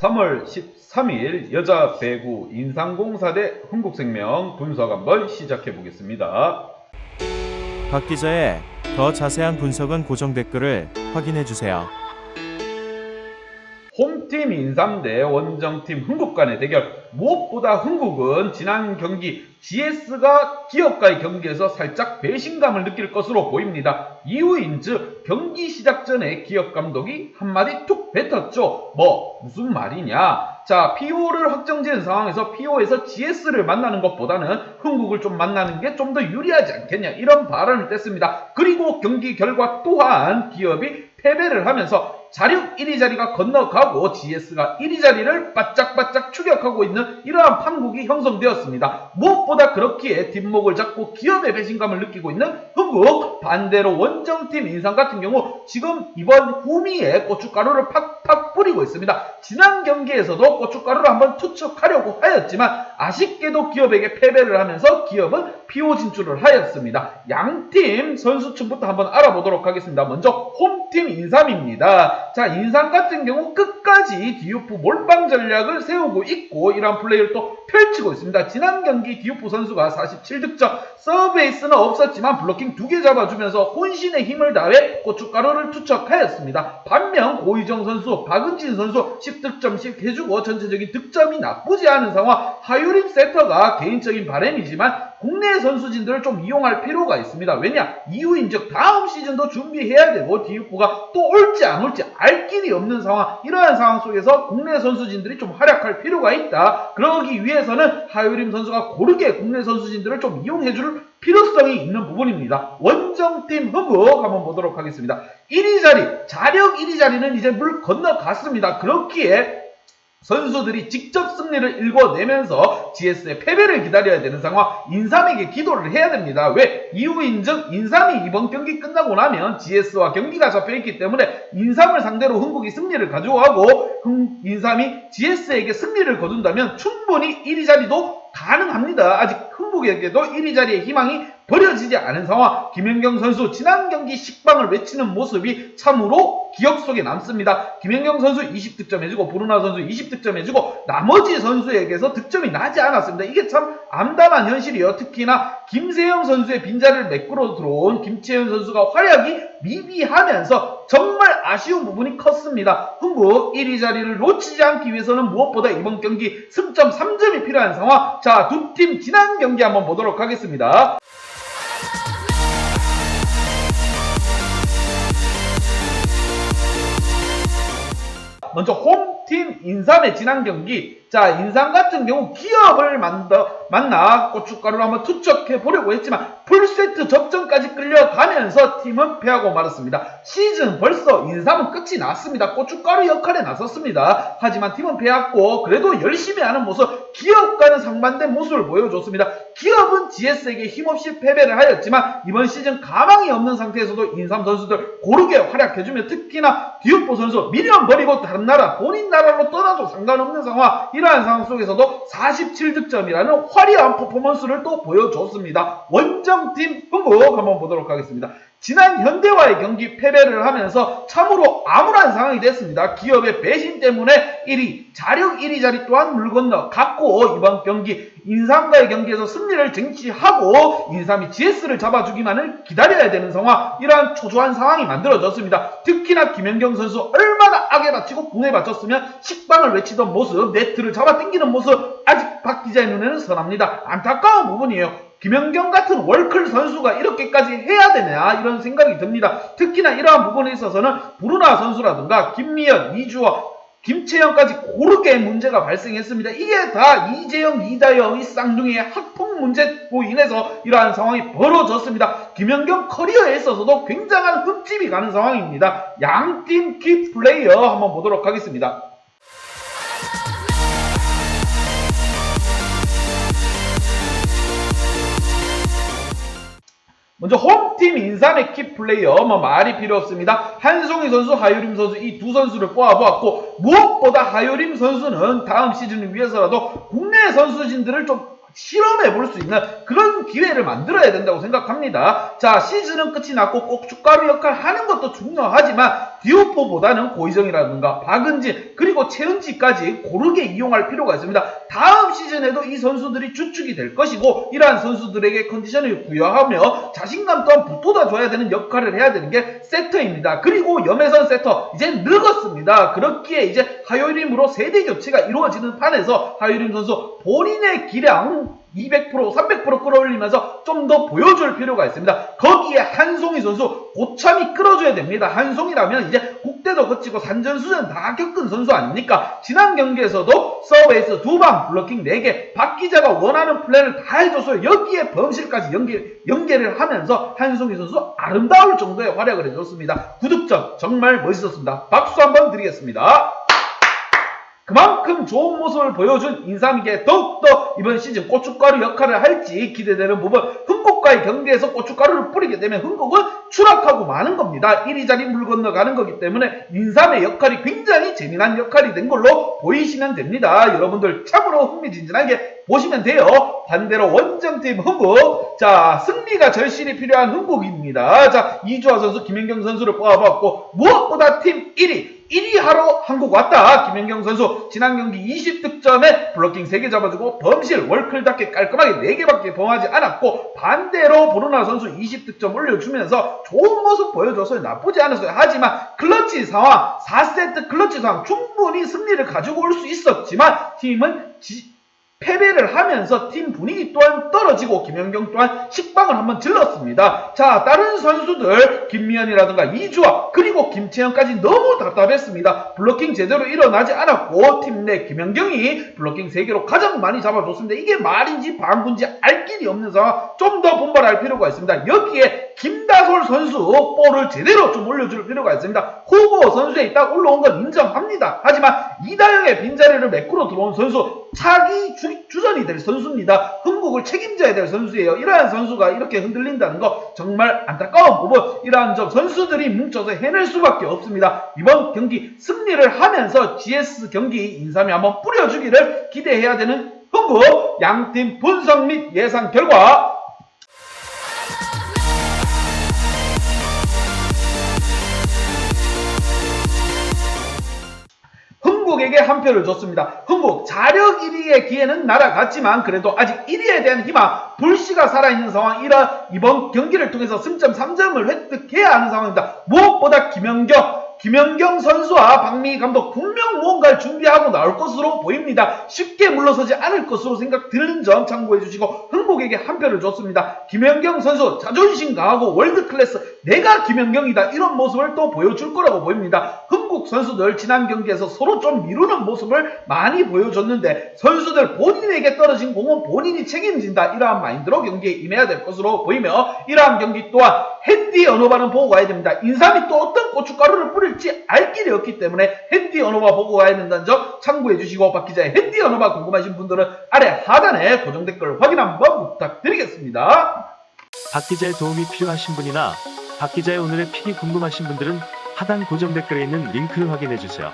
3월 13일 여자 배구 인삼공사 대 흥국생명 분석 한번 시작해 보겠습니다. 박 기자의 더 자세한 분석은 고정 댓글을 확인해 주세요. 홈팀 인삼 대 원정팀 흥국 간의 대결. 무엇보다 흥국은 지난 경기 GS가 기업과의 경기에서 살짝 배신감을 느낄 것으로 보입니다. 이유인즉 경기 시작 전에 기업 감독이 한마디 툭 뱉었죠. 무슨 말이냐. 자, PO를 확정지은 상황에서 PO에서 GS를 만나는 것보다는 흥국을 좀 만나는 게 좀 더 유리하지 않겠냐, 이런 발언을 뗐습니다. 그리고 경기 결과 또한 기업이 패배를 하면서 자력 1위 자리가 건너가고 GS가 1위 자리를 바짝바짝 추격하고 있는 이러한 판국이 형성되었습니다. 무엇보다 그렇기에 뒷목을 잡고 기업의 배신감을 느끼고 있는 흥국, 반대로 원정팀 인삼 같은 경우 지금 이번 후미에 고춧가루를 팍팍 뿌리고 있습니다. 지난 경기에서도 고춧가루를 한번 투척하려고 하였지만 아쉽게도 기업에게 패배를 하면서 기업은 PO 진출을 하였습니다. 양팀 선수층부터 한번 알아보도록 하겠습니다. 먼저 홈팀 인삼입니다. 자, 인삼 같은 경우 끝까지 디오프 몰빵 전략을 세우고 있고 이러한 플레이를 또 펼치고 있습니다. 지난 경기 디오프 선수가 47득점, 서브에이스는 없었지만 블로킹 2개 잡아주면서 혼신의 힘을 다해 고춧가루를 투척하였습니다. 반면 고희정 선수, 박은진 선수 10득점씩 해주고 전체적인 득점이 나쁘지 않은 상황. 하유림 세터가 개인적인 바람이지만 국내 선수진들을 좀 이용할 필요가 있습니다. 왜냐? 이유인즉 다음 시즌도 준비해야 되고 디오프가 또 올지 안 올지 알 길이 없는 상황. 이러한 상황 속에서 국내 선수진들이 좀 활약할 필요가 있다. 그러기 위해서는 하유림 선수가 고르게 국내 선수진들을 좀 이용해줄 필요성이 있는 부분입니다. 원정팀 흥국 한번 보도록 하겠습니다. 1위 자리, 자력 1위 자리는 이제 물 건너갔습니다. 그렇기에 선수들이 직접 승리를 일궈내면서 GS의 패배를 기다려야 되는 상황. 인삼에게 기도를 해야 됩니다. 왜? 이유인즉 인삼이 이번 경기 끝나고 나면 GS와 경기가 잡혀있기 때문에 인삼을 상대로 흥국이 승리를 가져가고 인삼이 GS에게 승리를 거둔다면 충분히 1위 자리도 가능합니다. 아직 흥국에게도 1위 자리의 희망이 버려지지 않은 상황. 김연경 선수 지난 경기 식빵을 외치는 모습이 참으로 기억 속에 남습니다. 김연경 선수 20득점 해주고 브루나 선수 20득점 해주고 나머지 선수에게서 득점이 나지 않았습니다. 이게 참 암담한 현실이에요. 특히나 김세영 선수의 빈자리를 메꾸러 들어온 김채연 선수가 활약이 미비하면서 정말 아쉬운 부분이 컸습니다. 흥국 1위 자리를 놓치지 않기 위해서는 무엇보다 이번 경기 승점 3점이 필요한 상황. 자, 두 팀 지난 경기 한번 보도록 하겠습니다. 먼저 홈팀 인삼의 지난 경기. 자, 인삼 같은 경우 기업을 만나 고춧가루를 한번 투척해 보려고 했지만 풀세트 접전까지 끌려가면서 팀은 패하고 말았습니다. 시즌 벌써 인삼은 끝이 났습니다. 고춧가루 역할에 나섰습니다. 하지만 팀은 패했고 그래도 열심히 하는 모습, 기업과는 상반된 모습을 보여줬습니다. 기업은 GS에게 힘없이 패배를 하였지만 이번 시즌 가망이 없는 상태에서도 인삼 선수들 고르게 활약해주며 특히나 디오프 선수 미련 버리고 다른 나라, 본인 나라로 떠나도 상관없는 상황. 이러한 상황 속에서도 47득점이라는 화려한 퍼포먼스를 또 보여줬습니다. 원정팀 흥국 한번 보도록 하겠습니다. 지난 현대와의 경기 패배를 하면서 참으로 암울한 상황이 됐습니다. 기업의 배신 때문에 1위, 자력 1위 자리 또한 물 건너 갔고 이번 경기 인삼과의 경기에서 승리를 쟁취하고 인삼이 GS를 잡아주기만을 기다려야 되는 상황. 이러한 초조한 상황이 만들어졌습니다. 특히나 김연경 선수 얼마나 악에 바치고 궁에 바쳤으면 식빵을 외치던 모습, 네트를 잡아당기는 모습, 아직 박 기자의 눈에는 선합니다. 안타까운 부분이에요. 김연경 같은 월클 선수가 이렇게까지 해야 되냐, 이런 생각이 듭니다. 특히나 이러한 부분에 있어서는 브루나 선수라든가 김미연, 이주호, 김채영까지 고르게 문제가 발생했습니다. 이게 다 이재영, 이다영의 쌍둥이의 학폭 문제로 인해서 이러한 상황이 벌어졌습니다. 김연경 커리어에 있어서도 굉장한 흠집이 가는 상황입니다. 양팀 키 플레이어 한번 보도록 하겠습니다. 먼저 홈팀 인삼의 키플레이어, 말이 필요 없습니다. 한송희 선수, 하유림 선수 이 두 선수를 뽑아보았고 무엇보다 하유림 선수는 다음 시즌을 위해서라도 국내 선수진들을 좀 실험해 볼 수 있는 그런 기회를 만들어야 된다고 생각합니다. 자, 시즌은 끝이 났고 고춧가루 역할 하는 것도 중요하지만 디오포보다는 고희정이라든가 박은진 그리고 최은지까지 고르게 이용할 필요가 있습니다. 다음 시즌에도 이 선수들이 주축이 될 것이고 이러한 선수들에게 컨디션을 부여하며 자신감 또한 붙돋아줘야 되는 역할을 해야 되는 게 세터입니다. 그리고 염혜선 세터 이제 늙었습니다. 그렇기에 이제 하효림으로 세대 교체가 이루어지는 판에서 하효림 선수 본인의 기량 200%, 300% 끌어올리면서 좀 더 보여줄 필요가 있습니다. 거기에 한송이 선수 고참이 끌어줘야 됩니다. 한송이라면 이제 국대도 거치고 산전수전 다 겪은 선수 아닙니까? 지난 경기에서도 서브에이스 2방, 블로킹 4개, 박 기자가 원하는 플랜을 다 해줘서 여기에 범실까지 연계를 하면서 한송이 선수 아름다울 정도의 활약을 해줬습니다. 9득점 정말 멋있었습니다. 박수 한번 드리겠습니다. 그만큼 좋은 모습을 보여준 인삼이게 더욱더 이번 시즌 고춧가루 역할을 할지 기대되는 부분. 흥국과의 경기에서 고춧가루를 뿌리게 되면 흥국은 추락하고 마는 겁니다. 이리저리 물 건너가는 거기 때문에 인삼의 역할이 굉장히 재미난 역할이 된 걸로 보이시면 됩니다. 여러분들 참으로 흥미진진하게 보시면 돼요. 반대로 원정팀 흥국, 자, 승리가 절실히 필요한 흥국입니다. 자, 이주하 선수, 김연경 선수를 뽑아봤고 무엇보다 팀 1위 하러 한국 왔다. 김연경 선수 지난 경기 20득점에 블로킹 3개 잡아주고 범실 월클답게 깔끔하게 4개밖에 범하지 않았고, 반대로 브루나 선수 20득점 올려주면서 좋은 모습 보여줘서 나쁘지 않았어요. 하지만 클러치 상황, 4세트 클러치 상황 충분히 승리를 가지고 올 수 있었지만 팀은 패배를 하면서 팀 분위기 또한 떨어지고 김연경 또한 식빵을 한번 질렀습니다. 자, 다른 선수들 김미연이라든가 이주아 그리고 김채영까지 너무 답답했습니다. 블로킹 제대로 일어나지 않았고 팀 내 김연경이 블로킹 3개로 가장 많이 잡아줬습니다. 이게 말인지 방군지 알 길이 없는 상황. 좀 더 분발할 필요가 있습니다. 여기에 김다솔 선수 볼을 제대로 좀 올려줄 필요가 있습니다. 후보 선수에 딱 올라온 건 인정합니다. 하지만 이다영의 빈자리를 메꾸러 들어온 선수, 차기 주전이 될 선수입니다. 흥국을 책임져야 될 선수예요. 이러한 선수가 이렇게 흔들린다는 거 정말 안타까운 부분. 이러한 점 선수들이 뭉쳐서 해낼 수밖에 없습니다. 이번 경기 승리를 하면서 GS 경기 인삼이 한번 뿌려주기를 기대해야 되는 흥국. 양팀 분석 및 예상 결과 흥국에게 한 표를 줬습니다. 흥국 자력 1위의 기회는 날아갔지만 그래도 아직 1위에 대한 희망, 불씨가 살아있는 상황이라 이번 경기를 통해서 승점 3점을 획득해야 하는 상황입니다. 무엇보다 김연경 선수와 박미희 감독 분명 무언가를 준비하고 나올 것으로 보입니다. 쉽게 물러서지 않을 것으로 생각드는 점 참고해 주시고 흥국에게 한 표를 줬습니다. 김연경 선수 자존심 강하고 월드클래스, 내가 김연경이다, 이런 모습을 또 보여줄 거라고 보입니다. 흥국 선수들 지난 경기에서 서로 좀 미루는 모습을 많이 보여줬는데 선수들 본인에게 떨어진 공은 본인이 책임진다, 이러한 마인드로 경기에 임해야 될 것으로 보이며, 이러한 경기 또한 핸디 언어바는 보고 가야 됩니다. 인삼이 또 어떤 고춧가루를 뿌릴지 알 길이 없기 때문에 핸디 언어바 보고 가야 된다는 점 참고해 주시고, 박 기자의 핸디 언어바 궁금하신 분들은 아래 하단에 고정 댓글 확인 한번 부탁드리겠습니다. 박 기자의 도움이 필요하신 분이나 박 기자의 오늘의 픽이 궁금하신 분들은 하단 고정 댓글에 있는 링크를 확인해 주세요.